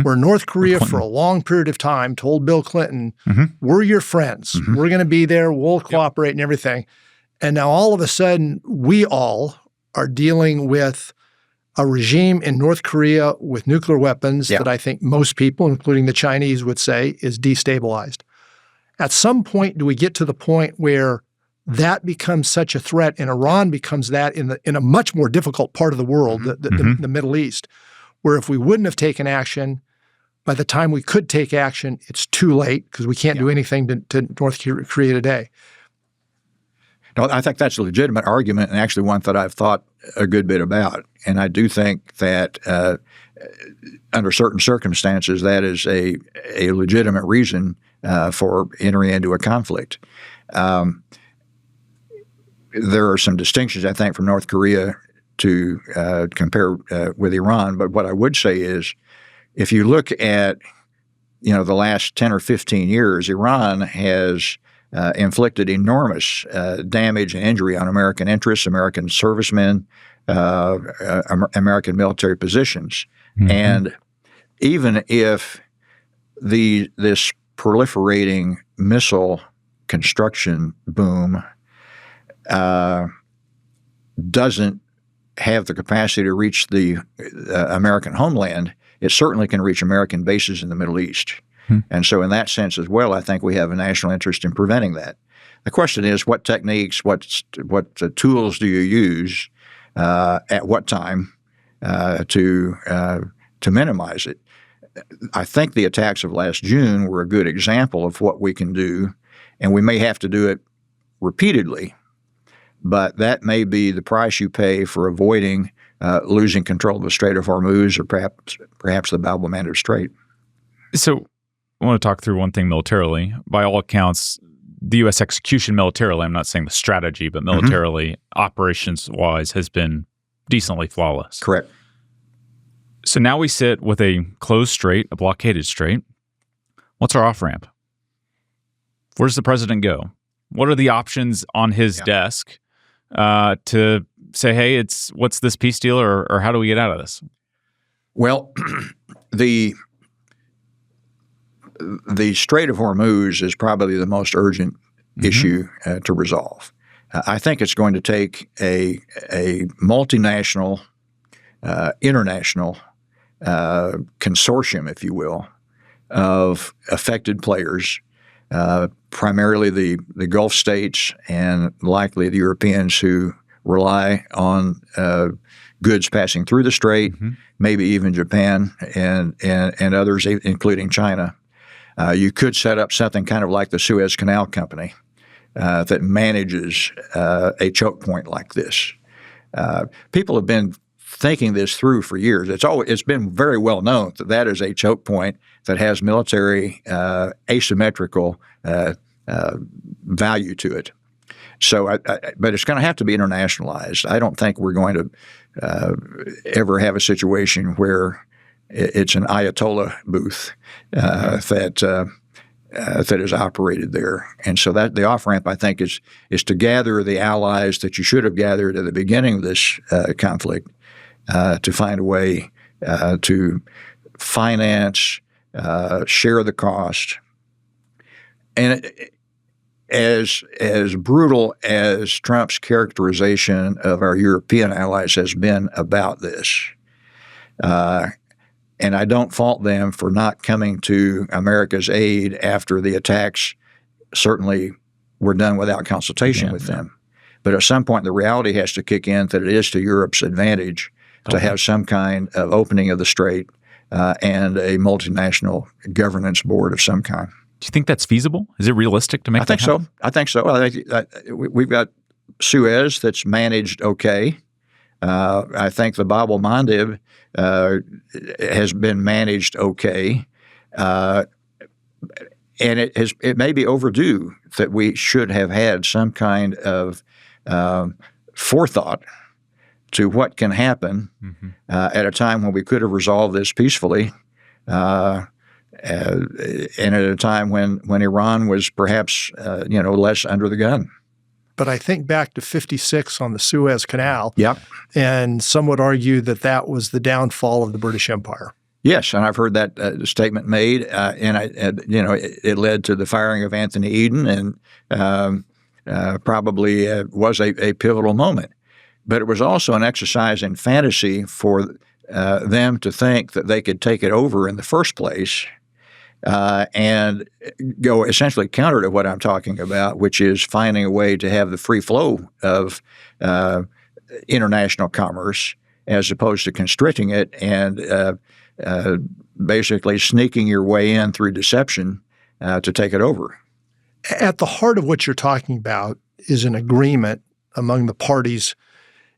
where North Korea for a long period of time told Bill Clinton, we're your friends. We're going to be there. We'll cooperate and everything. And now all of a sudden, we all are dealing with a regime in North Korea with nuclear weapons that I think most people, including the Chinese, would say is destabilized. At some point, do we get to the point where that becomes such a threat, and Iran becomes that in a much more difficult part of the world, the Middle East, where if we wouldn't have taken action, by the time we could take action, it's too late because we can't do anything to North Korea today. No, I think that's a legitimate argument, and actually one that I've thought a good bit about. And I do think that under certain circumstances, that is a legitimate reason for entering into a conflict. There are some distinctions, I think, from North Korea to compare with Iran. But what I would say is, if you look at the last 10 or 15 years, Iran has inflicted enormous damage and injury on American interests, American servicemen, American military positions. And even if this proliferating missile construction boom doesn't have the capacity to reach the American homeland, it certainly can reach American bases in the Middle East. And so in that sense as well, I think we have a national interest in preventing that. The question is, what techniques, what tools do you use at what time to minimize it? I think the attacks of last June were a good example of what we can do, and we may have to do it repeatedly, but that may be the price you pay for avoiding losing control of the Strait of Hormuz or perhaps the Bab el-Mandeb Strait. So I want to talk through one thing militarily. By all accounts, the U.S. execution militarily, I'm not saying the strategy, but militarily, operations-wise, has been decently flawless. Correct. So now we sit with a closed strait, a blockaded strait. What's our off-ramp? Where does the president go? What are the options on his desk to say, hey, what's this peace deal, or how do we get out of this? Well, the Strait of Hormuz is probably the most urgent issue to resolve. I think it's going to take a multinational, international consortium, if you will, of affected players, primarily the Gulf states and likely the Europeans who rely on goods passing through the strait, maybe even Japan and others, including China. You could set up something kind of like the Suez Canal Company that manages a choke point like this. People have been thinking this through for years. It's been very well known that is a choke point that has military asymmetrical value to it. So, but it's going to have to be internationalized. I don't think we're going to ever have a situation where it's an Ayatollah booth that is operated there. And so that the off-ramp, I think, is to gather the allies that you should have gathered at the beginning of this conflict to find a way to finance, share the cost. And as brutal as Trump's characterization of our European allies has been about this, and I don't fault them for not coming to America's aid after the attacks certainly were done without consultation with them. But at some point, the reality has to kick in that it is to Europe's advantage to have some kind of opening of the strait and a multinational governance board of some kind. Do you think that's feasible? Is it realistic to make that happen? I think so. I think we've got Suez that's managed okay. I think the Bab el-Mandeb has been managed okay, and it may be overdue that we should have had some kind of forethought to what can happen at a time when we could have resolved this peacefully, and at a time when Iran was perhaps less under the gun. But I think back to 1956 on the Suez Canal, and some would argue that was the downfall of the British Empire. Yes, and I've heard that statement made, it led to the firing of Anthony Eden, and probably was a pivotal moment. But it was also an exercise in fantasy for them to think that they could take it over in the first place, and go essentially counter to what I'm talking about, which is finding a way to have the free flow of international commerce as opposed to constricting it and basically sneaking your way in through deception to take it over. At the heart of what you're talking about is an agreement among the parties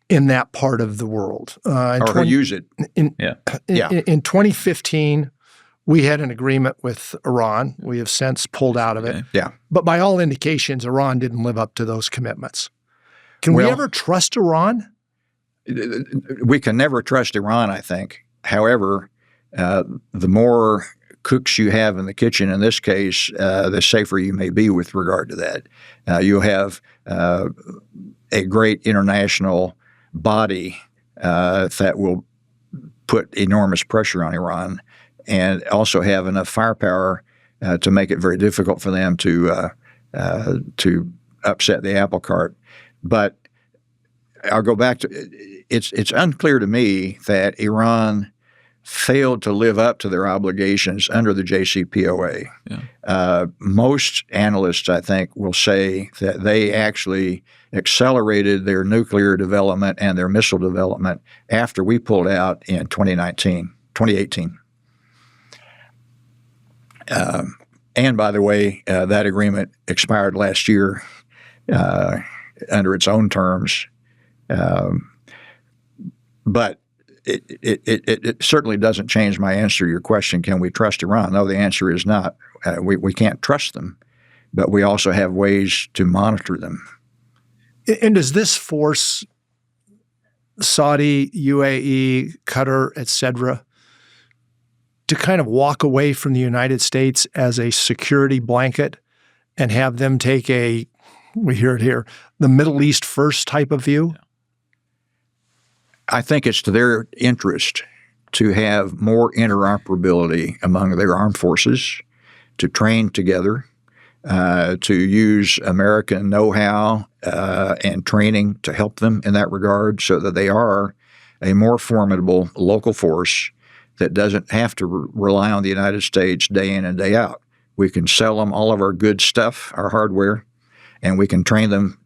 in that part of the world. Who use it. In 2015, we had an agreement with Iran. We have since pulled out of it. Yeah. But by all indications, Iran didn't live up to those commitments. Can we ever trust Iran? We can never trust Iran, I think. However, the more cooks you have in the kitchen, in this case, the safer you may be with regard to that. You have a great international body that will put enormous pressure on Iran and also have enough firepower to make it very difficult for them to upset the apple cart. But I'll go back to it's unclear to me that Iran failed to live up to their obligations under the JCPOA. Yeah. Most analysts, I think, will say that they actually accelerated their nuclear development and their missile development after we pulled out in 2018. And by the way, that agreement expired last year under its own terms. But it certainly doesn't change my answer to your question, can we trust Iran? No, the answer is not. We can't trust them, but we also have ways to monitor them. And does this force Saudi, UAE, Qatar, et cetera, to kind of walk away from the United States as a security blanket and have them take we hear it here, the Middle East first type of view? I think it's to their interest to have more interoperability among their armed forces, to train together, to use American know-how and training to help them in that regard so that they are a more formidable local force that doesn't have to rely on the United States day in and day out. We can sell them all of our good stuff, our hardware, and we can train them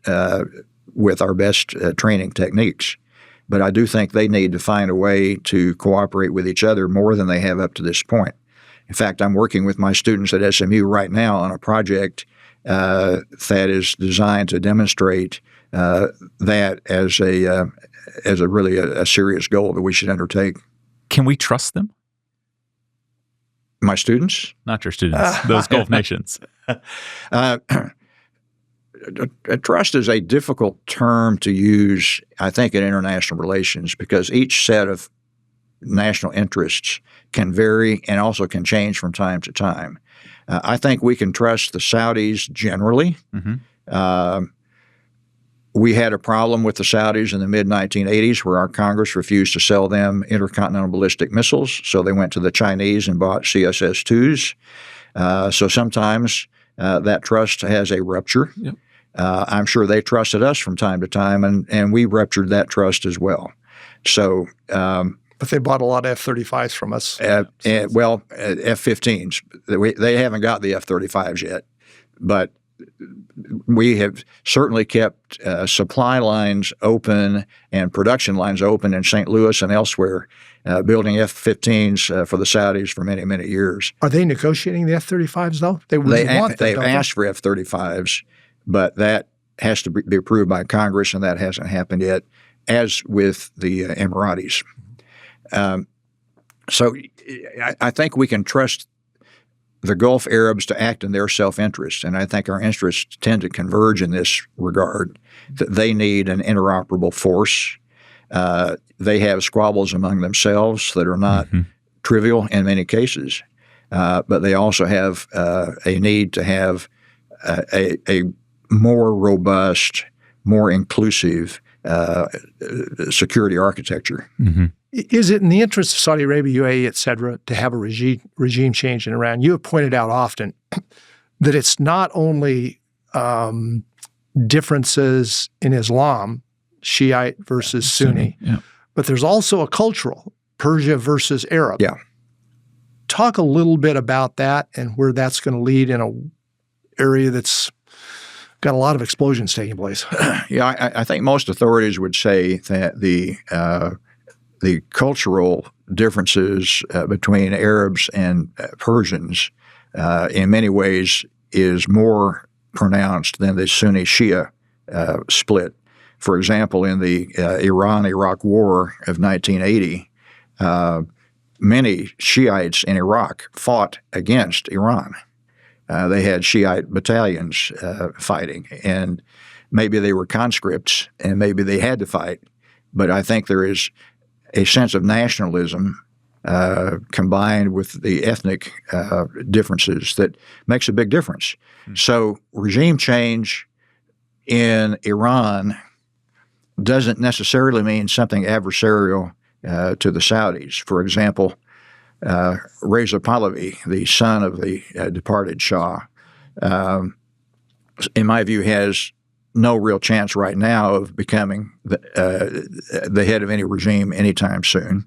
with our best training techniques. But I do think they need to find a way to cooperate with each other more than they have up to this point. In fact, I'm working with my students at SMU right now on a project that is designed to demonstrate that as a really serious goal that we should undertake. Can we trust them? My students? Not your students, those Gulf nations. Trust is a difficult term to use, I think, in international relations because each set of national interests can vary and also can change from time to time. I think we can trust the Saudis generally. Mm-hmm. We had a problem with the Saudis in the mid-1980s where our Congress refused to sell them intercontinental ballistic missiles, so they went to the Chinese and bought CSS-2s. So sometimes that trust has a rupture. Yep. I'm sure they trusted us from time to time, and we ruptured that trust as well. So, but they bought a lot of F-35s from us. F-15s. They haven't got the F-35s yet, but we have certainly kept supply lines open and production lines open in St. Louis and elsewhere, building F-15s for the Saudis for many, many years. Are they negotiating the F-35s, though? They want them, they've asked for F-35s, but that has to be approved by Congress, and that hasn't happened yet, as with the Emiratis. So I think we can trust the Gulf Arabs to act in their self-interest, and I think our interests tend to converge in this regard, that they need an interoperable force. They have squabbles among themselves that are not trivial in many cases, but they also have a need to have a more robust, more inclusive security architecture. Mm-hmm. Is it in the interest of Saudi Arabia, UAE, et cetera, to have a regime change in Iran? You have pointed out often that it's not only differences in Islam, Shiite versus Sunni, but there's also a cultural, Persia versus Arab. Yeah. talk a little bit about that and where that's going to lead in an area that's got a lot of explosions taking place? Yeah, I think most authorities would say that the cultural differences between Arabs and Persians in many ways is more pronounced than the Sunni-Shia split. For example, in the Iran-Iraq War of 1980, many Shiites in Iraq fought against Iran. They had Shiite battalions fighting, and maybe they were conscripts, and maybe they had to fight. But I think there is a sense of nationalism combined with the ethnic differences that makes a big difference. So regime change in Iran doesn't necessarily mean something adversarial to the Saudis. For example, Reza Pahlavi, the son of the departed Shah, in my view, has no real chance right now of becoming the head of any regime anytime soon,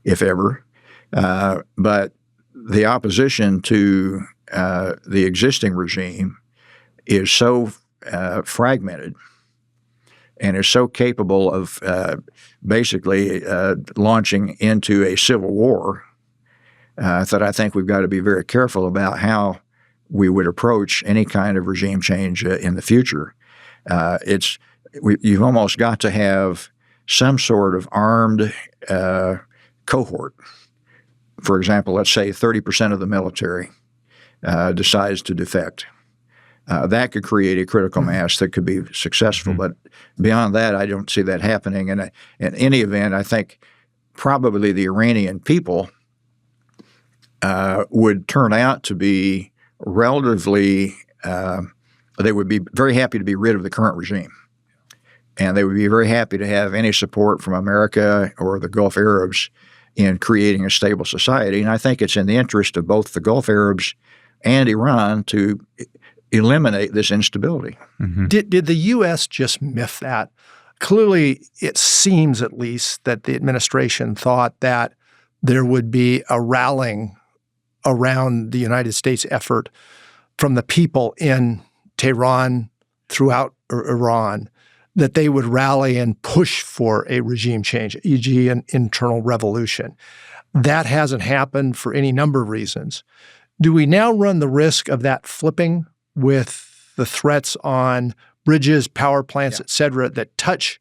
if ever. But the opposition to the existing regime is so fragmented and is so capable of basically launching into a civil war that I think we've got to be very careful about how we would approach any kind of regime change in the future. You've almost got to have some sort of armed cohort. For example, let's say 30% of the military decides to defect. That could create a critical mass that could be successful. But beyond that, I don't see that happening. And in any event, I think probably the Iranian people would turn out to be relatively they would be very happy to be rid of the current regime. And they would be very happy to have any support from America or the Gulf Arabs in creating a stable society. And I think it's in the interest of both the Gulf Arabs and Iran to eliminate this instability. Did the U.S. just miss that? Clearly, it seems at least that the administration thought that there would be a rallying around the United States effort from the people in Tehran, throughout Iran, that they would rally and push for a regime change, e.g. an internal revolution. That hasn't happened for any number of reasons. Do we now run the risk of that flipping with the threats on bridges, power plants, et cetera, that touch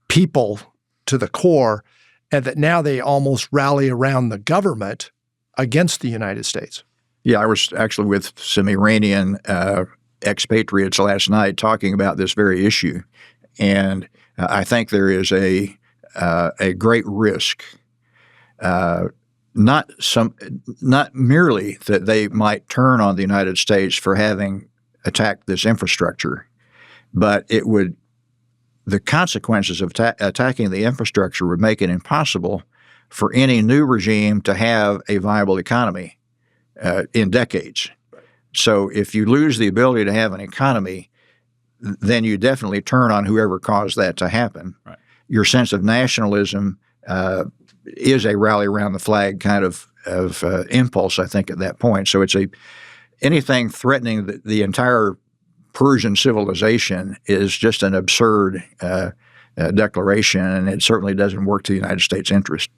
people to the core, and that now they almost rally around the government against the United States? Yeah, I was actually with some Iranian expatriates last night talking about this very issue. And I think there is a great risk, not merely that they might turn on the United States for having attacked this infrastructure, but the consequences of attacking the infrastructure would make it impossible for any new regime to have a viable economy in decades. So if you lose the ability to have an economy, then you definitely turn on whoever caused that to happen. Right. Your sense of nationalism is a rally around the flag kind of impulse, I think, at that point. So it's anything threatening the entire Persian civilization is just an absurd declaration, and it certainly doesn't work to the United States' interest.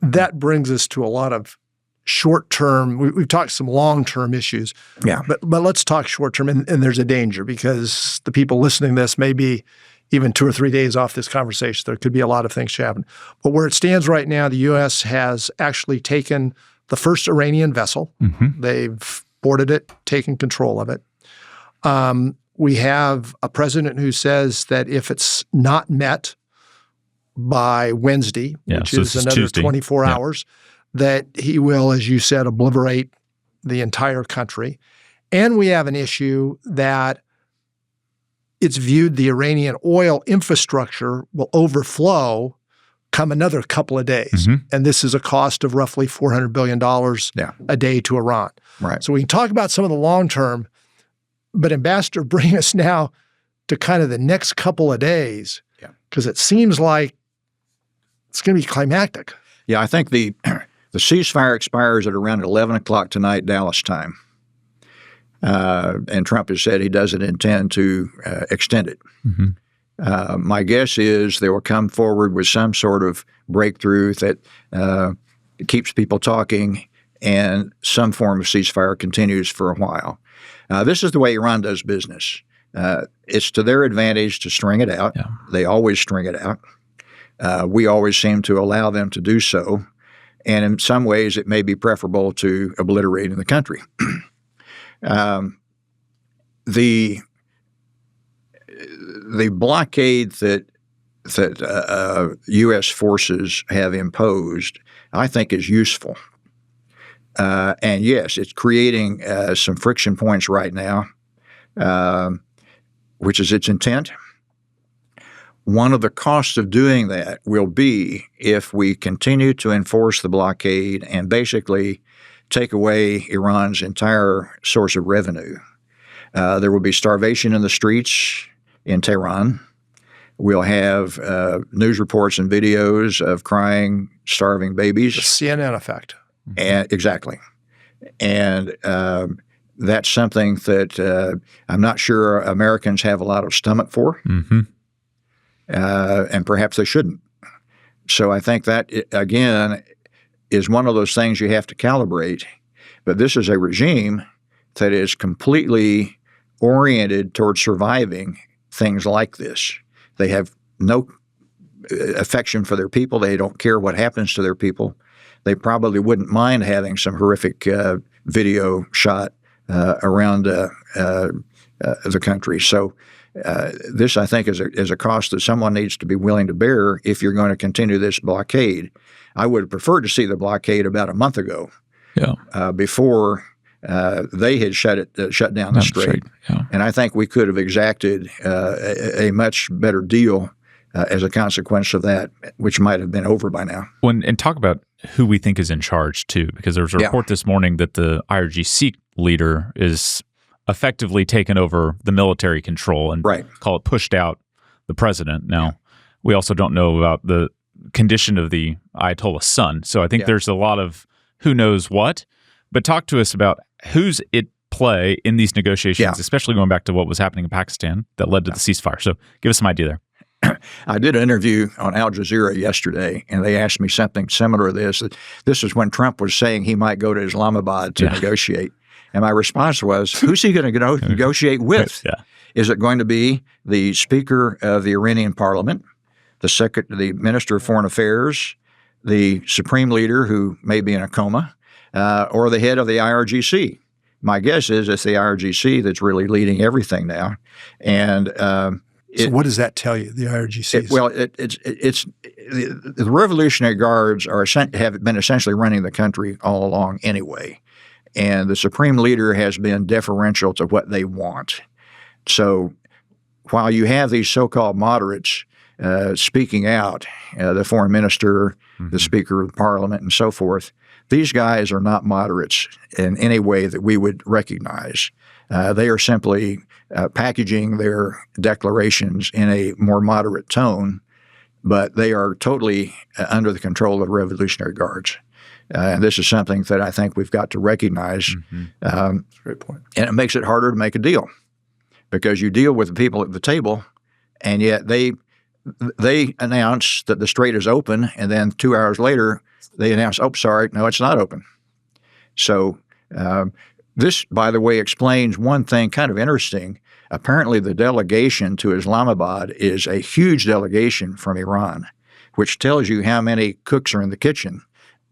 That brings us to a lot of short-term. We've talked some long-term issues, but let's talk short-term, and there's a danger because the people listening to this may be even 2 or 3 days off this conversation. There could be a lot of things happen. But where it stands right now, the U.S. has actually taken the first Iranian vessel. They've boarded it, taken control of it. We have a president who says that if it's not met by Wednesday, which is another Tuesday, 24 hours, that he will, as you said, obliterate the entire country. And we have an issue that it's viewed the Iranian oil infrastructure will overflow come another couple of days. And this is a cost of roughly $400 billion a day to Iran. Right. So we can talk about some of the long term, but Ambassador, bring us now to kind of the next couple of days, because it seems like it's going to be climactic. Yeah, I think The ceasefire expires at around 11 o'clock tonight, Dallas time. And Trump has said he doesn't intend to extend it. My guess is they will come forward with some sort of breakthrough that keeps people talking, and some form of ceasefire continues for a while. This is the way Iran does business. It's to their advantage to string it out. Yeah. They always string it out. We always seem to allow them to do so. And in some ways, it may be preferable to obliterating the country. The blockade that U.S. forces have imposed, I think, is useful. And yes, it's creating some friction points right now, which is its intent. One of the costs of doing that will be if we continue to enforce the blockade and basically take away Iran's entire source of revenue. There will be starvation in the streets in Tehran. We'll have news reports and videos of crying, starving babies. The CNN effect. And, exactly. And that's something that I'm not sure Americans have a lot of stomach for. And perhaps they shouldn't. So I think that, again, is one of those things you have to calibrate. But this is a regime that is completely oriented towards surviving things like this. They have no affection for their people. They don't care what happens to their people. They probably wouldn't mind having some horrific video shot around the country. So this, I think, is a cost that someone needs to be willing to bear if you're going to continue this blockade. I would have preferred to see the blockade about a month ago, before they had shut down the strait. Yeah. And I think we could have exacted a much better deal as a consequence of that, which might have been over by now. And talk about who we think is in charge, too, because there was a report this morning that the IRGC leader is effectively taken over the military control and call it pushed out the president. Now, we also don't know about the condition of the Ayatollah's son. So I think there's a lot of who knows what. But talk to us about who's at play in these negotiations, especially going back to what was happening in Pakistan that led to the ceasefire. So give us some idea there. I did an interview on Al Jazeera yesterday, and they asked me something similar to this. This is when Trump was saying he might go to Islamabad to negotiate. And my response was, who's he going to negotiate with? Is it going to be the Speaker of the Iranian Parliament, the Minister of Foreign Affairs, the Supreme Leader who may be in a coma, or the head of the IRGC? My guess is it's the IRGC that's really leading everything now. And so what does that tell you, the IRGC? The Revolutionary Guards have been essentially running the country all along anyway. And the Supreme Leader has been deferential to what they want. So while you have these so-called moderates speaking out, the Foreign Minister, the Speaker of the Parliament, and so forth, these guys are not moderates in any way that we would recognize. They are simply packaging their declarations in a more moderate tone, but they are totally under the control of the Revolutionary Guards. And this is something that I think we've got to recognize. Great point. And it makes it harder to make a deal because you deal with the people at the table, and yet they announce that the strait is open, and then 2 hours later they announce, oh, sorry, no, it's not open. So this, by the way, explains one thing kind of interesting. Apparently the delegation to Islamabad is a huge delegation from Iran, which tells you how many cooks are in the kitchen.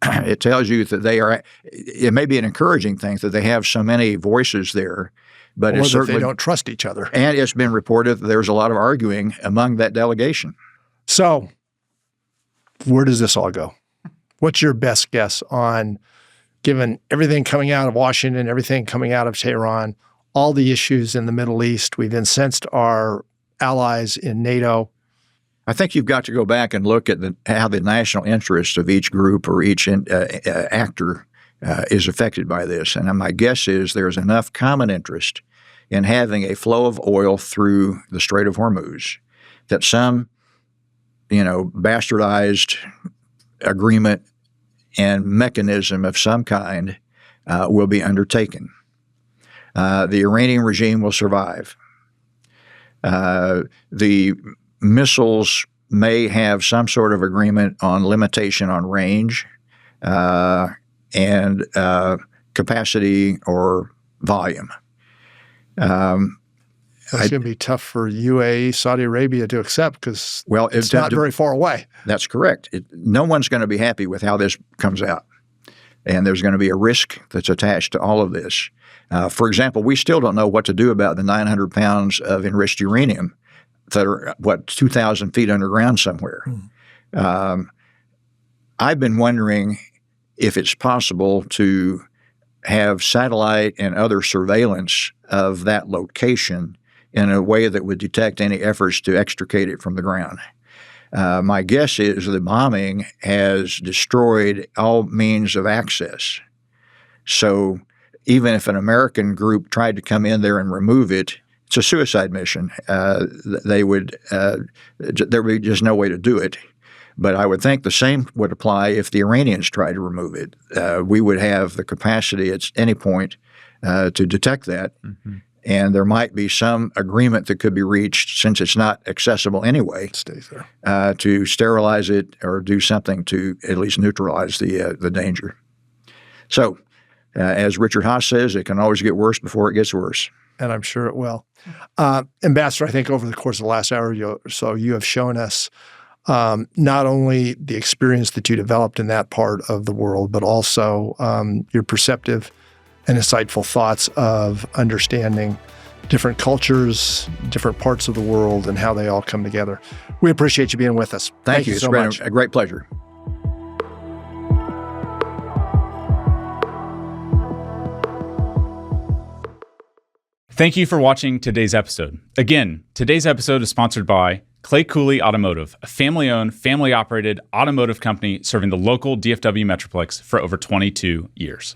It tells you that it may be an encouraging thing that they have so many voices there, but or it's that certainly, they don't trust each other. And it's been reported that there's a lot of arguing among that delegation. So where does this all go? What's your best guess on, given everything coming out of Washington, everything coming out of Tehran, all the issues in the Middle East, we've incensed our allies in NATO. I think you've got to go back and look at how the national interest of each group or each actor is affected by this. And my guess is there's enough common interest in having a flow of oil through the Strait of Hormuz that some, bastardized agreement and mechanism of some kind will be undertaken. The Iranian regime will survive. The missiles may have some sort of agreement on limitation on range and capacity or volume. It's going to be tough for UAE, Saudi Arabia to accept because it's not very far away. That's correct. No one's going to be happy with how this comes out. And there's going to be a risk that's attached to all of this. For example, we still don't know what to do about the 900 pounds of enriched uranium that are, 2,000 feet underground somewhere. I've been wondering if it's possible to have satellite and other surveillance of that location in a way that would detect any efforts to extricate it from the ground. My guess is the bombing has destroyed all means of access. So even if an American group tried to come in there and remove it, it's a suicide mission. There would be just no way to do it. But I would think the same would apply if the Iranians tried to remove it. We would have the capacity at any point to detect that. Mm-hmm. And there might be some agreement that could be reached, since it's not accessible anyway, to sterilize it or do something to at least neutralize the danger. So, as Richard Haas says, it can always get worse before it gets worse. And I'm sure it will. Ambassador, I think over the course of the last hour or so, you have shown us not only the experience that you developed in that part of the world, but also your perceptive and insightful thoughts of understanding different cultures, different parts of the world, and how they all come together. We appreciate you being with us. Thank you so much. A great pleasure. Thank you for watching today's episode. Again, today's episode is sponsored by Clay Cooley Automotive, a family-owned, family-operated automotive company serving the local DFW Metroplex for over 22 years.